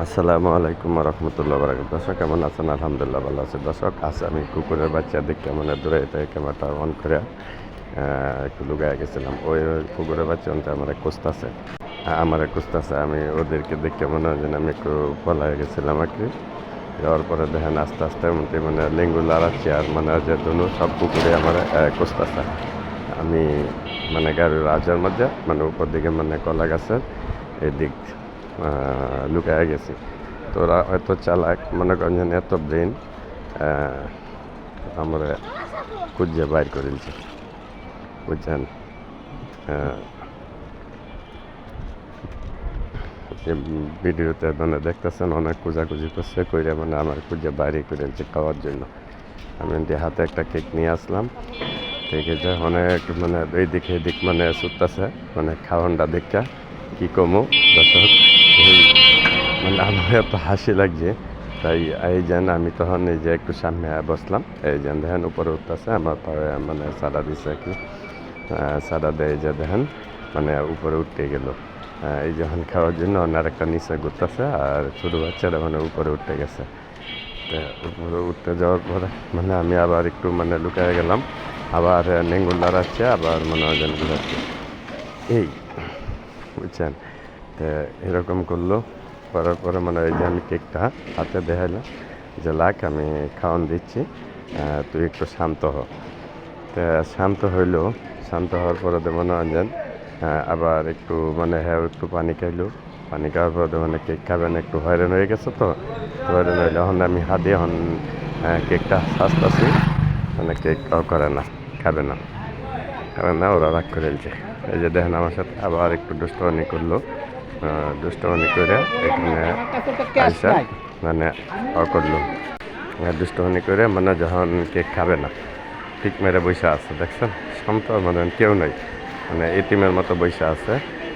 আসসালামু আলাইকুম রহমতুল্লাহ বারাকাতুহু। দর্শক কেমন আছেন? আলহামদুলিল্লাহ ভালো আছে। দর্শক আজ আমি কুকুরের বাচ্চা দেখে মানে দূরে থেকে ক্যামেরাটা অন করে একটু লুকায় গেছিলাম। ওই কুকুরের বাচ্চা অন্তে আমার খুঁজতেছে, আমি ওদেরকে দেখে মনে হয় যেন আমি একটু পলায় গেছিলাম আর কি। যাওয়ার পরে দেখেন আস্তে আস্তে মানে লেঙ্গু লাড়াচ্ছি আর মানে যে দুনো সব কুকুরে আমার খুঁজতেছে। আমি মানে গাড়ির রাজার মধ্যে মানে উপর দিকে মানে কলা গাছের এদিক লুকায় গেছি। তো ওরা হয়তো চালাক, মনে করেন যেন এত ব্রেন আমরা খুঁজে বাইর করেছি, বুঝছেন। ভিডিওতে মানে দেখতেছেন অনেক খোঁজাখুঁজি করছে কইরা মানে আমার খুঁজে বাইরে করেছে খাওয়ার জন্য। আমি হাতে একটা কেক নিয়ে আসলাম, কেকেটা অনেক মানে এইদিকে এদিক মানে ছুটতেছে মানে খাওয়ানটা দেখা কি কমু দর্শক। মানে আমার এত হাসি লাগছে, তাই এই যেন আমি তখন এই যে একটু সামনে বসলাম, এই যেন দেখেন উপরে উঠতেছে আমার মানে সাদা দিচ্ছে কি সাদা দেয় যে দেখেন মানে উপরে উঠতে গেল। এই যখন খাওয়ার জন্য অন্য একটা নিচে ঘুরতেছে আর ছোটো বাচ্চারা মানে উপরে উঠতে গেছে। উপরে উঠতে যাওয়ার পরে মানে আমি আবার একটু মানে লুকায় গেলাম, আবার নেঙ্গুল দাঁড়াচ্ছে, আবার মনে হয় যেন ঘুরাচ্ছে এই, বুঝছেন। তো এরকম করলো, করার পরে মানে এই যে আমি কেকটা হাতে দেখাইলাম যে লাখ আমি খাওয়ান দিচ্ছি, তুই একটু শান্ত হ। তো শান্ত হইলো, শান্ত হওয়ার পরে মনে হয় যেন আবার একটু মানে হ্যাঁ একটু পানি খাইলো, পানি খাওয়ার পরে মানে কেক খাবেন, একটু হয়রান হয়ে গেছে। তো হয়রান হইলে এখন আমি হাত দিয়ে এখন কেকটা আসতেছি, মানে কেক করে না, খাবে না, খাবে না, ওরা রাগ করে দিচ্ছে। এই যে দেখেন আমার সাথে আবার একটু দুষ্টমানি করলো, দুষ্টমানি করে এখানে আইসা মানে করলো দুষ্টমানি করে মানে যখন কেক খাবে না ঠিক মেরে বসে আছে, দেখছেন শান্ত, মানে কেউ নাই, মানে এতিমের মতো বসে আছে।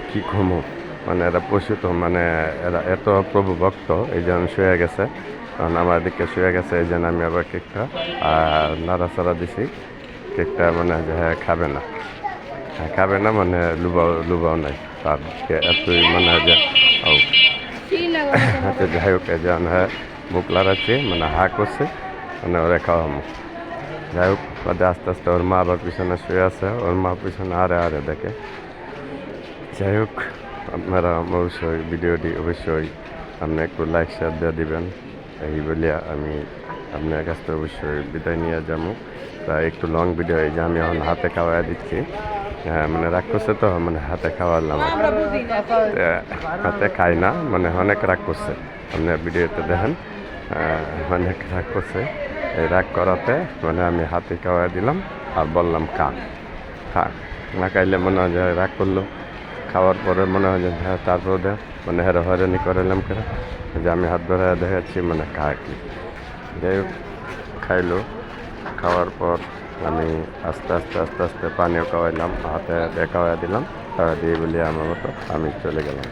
কি ঘুমো, মানে এরা পশু তো, মানে এরা এত প্রভু ভক্ত। এই যেন শুয়ে গেছে, কারণ আমার দিকে শুয়ে গেছে, এই জন্য আমি আবার কেকটা নাড়াচাড়া দিছি। কেকটা মানে যে হ্যাঁ খাবে না, হ্যাঁ খাবে না, মানে লুবাও নাই তার এতই মানে যে হাতে যাই হোক যেন হ্যাঁ মুখ লাড়াচ্ছে, মানে হা করছে, মানে ওরা খাওয়ামো। যাই হোক বাদে আস্তে আস্তে ওর মা আবার পিছনে শুয়ে আছে, ওর মা পিছনে আরে দেখে। যাই হোক আপনারা অবশ্যই ভিডিওটি অবশ্যই আপনি একটু লাইক শেয়ার দিয়ে দিবেন, এই বলিয়া আমি আপনার কাছ থেকে অবশ্যই বিদায় নিয়ে যাবো। তা একটু লং ভিডিও, এই যে আমি এখন হাতে খাওয়া দিচ্ছি, মানে রাগ করছে তো মানে হাতে খাওয়ালাম, হাতে খাই না, মানে অনেক রাগ করছে। আপনি ভিডিওতে দেখেন অনেক রাগ করছে। এই রাগ করাতে মানে আমি হাতে খাওয়া দিলাম আর বললাম খা খা, না খাইলে মনে হয় যে রাগ করলো। খাওয়ার পরে মনে হয় যে হ্যাঁ তারপর মানে হয়রানি করালাম করে যে আমি হাত ধরে দেখাচ্ছি মানে খা কি। যাই হোক খাইলো, খাওয়ার পর আমি আস্তে আস্তে পানিও খাওয়াইলাম, হাতে খাওয়া দিলাম, খাওয়া দিয়ে বলি আমার মতো আমি চলে গেলাম।